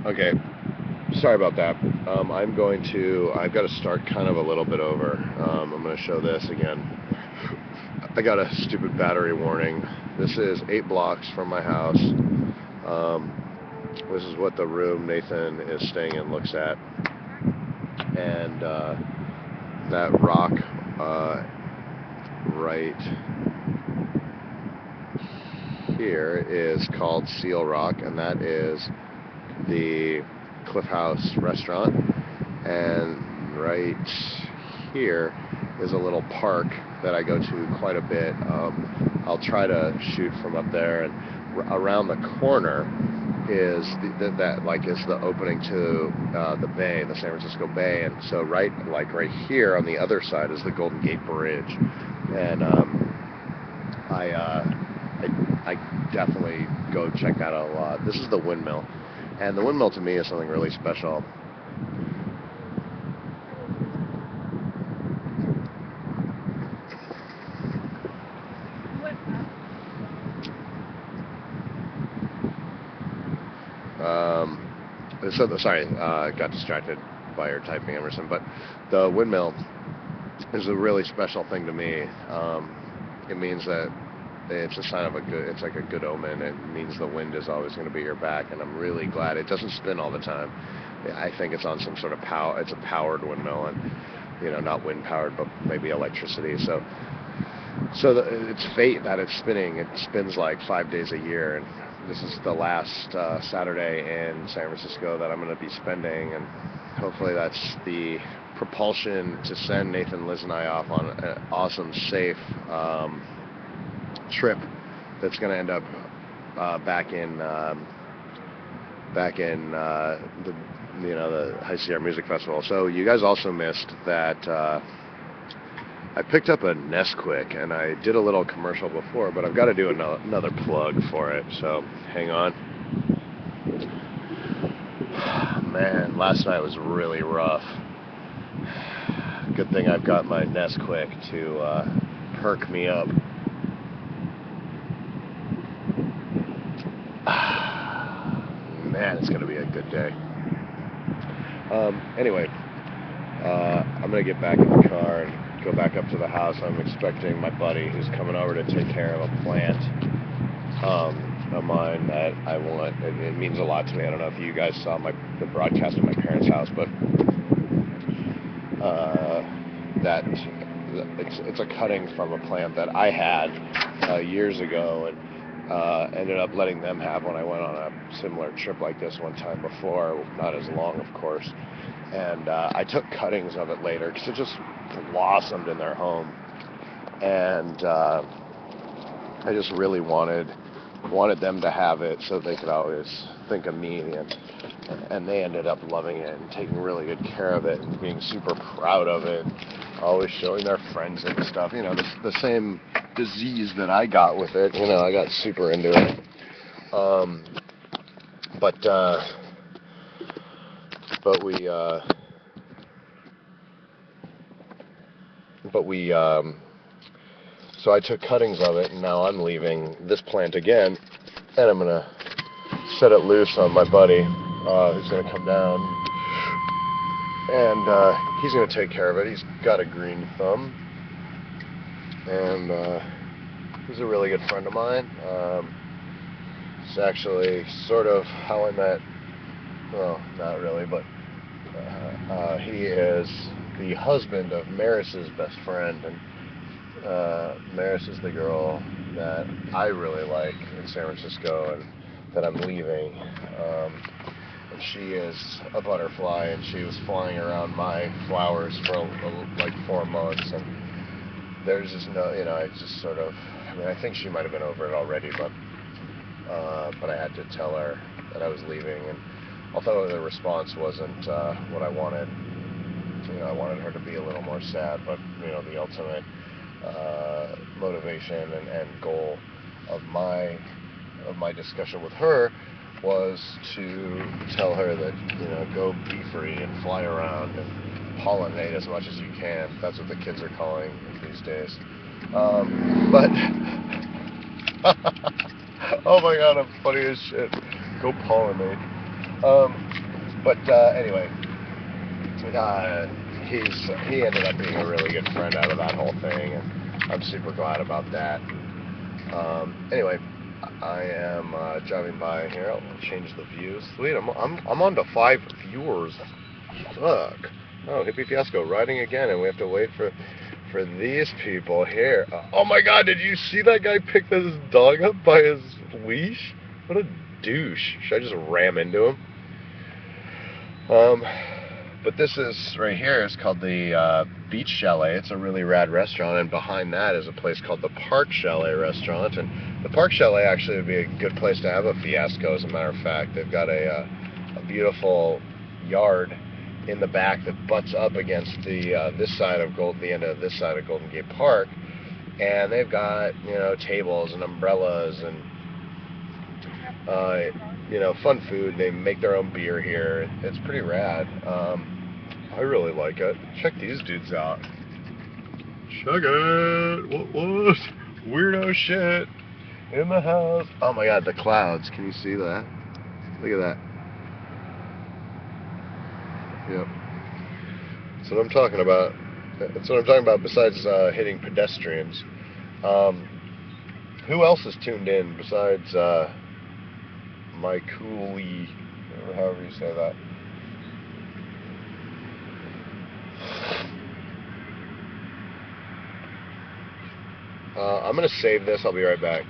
Okay, sorry about that. I've got to start kind of a little bit over. I'm going to show this again. I got a stupid battery warning. This is 8 blocks from my house. Um, this is what the room Nathan is staying in looks at. And that rock right here is called Seal Rock, and that is the Cliff House restaurant. And right here is a little park that I go to quite a bit. I'll try to shoot from up there, and around the corner is the opening to the bay, the San Francisco Bay, and so right here on the other side is the Golden Gate Bridge, and I definitely go check that out a lot. This is the windmill, and the windmill to me is something really special. Sorry, got distracted by your typing, Emerson, but the windmill is a really special thing to me. It means that it's a sign of it's like a good omen. It means the wind is always going to be your back, and I'm really glad it doesn't spin all the time. I think it's on some sort of power. It's a powered windmill, and not wind powered, but maybe electricity. It's fate that it's spinning. It spins like 5 days a year, and this is the last Saturday in San Francisco that I'm going to be spending, and hopefully that's the propulsion to send Nathan, Liz, and I off on an awesome, safe trip that's going to end up back in the High Sierra Music Festival. So you guys also missed that. I picked up a Nesquik, and I did a little commercial before, but I've got to do another plug for it, so hang on. Man, last night was really rough. Good thing I've got my Nesquik to perk me up. Man, it's going to be a good day. Anyway, I'm going to get back in the car and go back up to the house. I'm expecting my buddy who's coming over to take care of a plant of mine that I want. It means a lot to me. I don't know if you guys saw the broadcast at my parents' house, but that it's a cutting from a plant that I had years ago, and ended up letting them have when I went on a similar trip like this one time before, not as long, of course. And I took cuttings of it later because it just blossomed in their home, and I just really wanted them to have it so they could always think of me, and they ended up loving it and taking really good care of it and being super proud of it, always showing their friends and stuff. The same disease that I got with it. I got super into it. So I took cuttings of it, and now I'm leaving this plant again, and I'm gonna set it loose on my buddy, who's gonna come down, and he's gonna take care of it. He's got a green thumb, and he's a really good friend of mine. It's actually sort of how I met. Well, not really, but he is the husband of Maris's best friend, and Maris is the girl that I really like in San Francisco and that I'm leaving. And she is a butterfly, and she was flying around my flowers for like 4 months, and there's just I just sort of, I think she might have been over it already, but I had to tell her that I was leaving, and although the response wasn't what I wanted, I wanted her to be a little more sad, but the ultimate motivation and goal of my discussion with her was to tell her that go be free and fly around and pollinate as much as you can. That's what the kids are calling it these days. But oh my god, I'm funny as shit. Go pollinate. But anyway, he ended up being a really good friend out of that whole thing, and I'm super glad about that. Anyway, I am driving by here. I'll change the views. Sweet, I'm on to 5 viewers. Fuck. Oh, Hippie Fiasco riding again, and we have to wait for these people here. Oh my God! Did you see that guy pick this dog up by his leash? What a douche! Should I just ram into him? But this is right here is called the Beach Chalet. It's a really rad restaurant, and behind that is a place called the Park Chalet Restaurant. And the Park Chalet actually would be a good place to have a fiasco. As a matter of fact, they've got a beautiful yard in the back that butts up against the end of this side of Golden Gate Park, and they've got tables and umbrellas and fun food. They make their own beer here. It's pretty rad. I really like it. Check these dudes out. Check it. What? Weirdo shit in the house. Oh my God, the clouds. Can you see that? Look at that. Yep. That's what I'm talking about. That's what I'm talking about besides hitting pedestrians. Who else is tuned in besides my coolie, or however you say that? I'm going to save this. I'll be right back.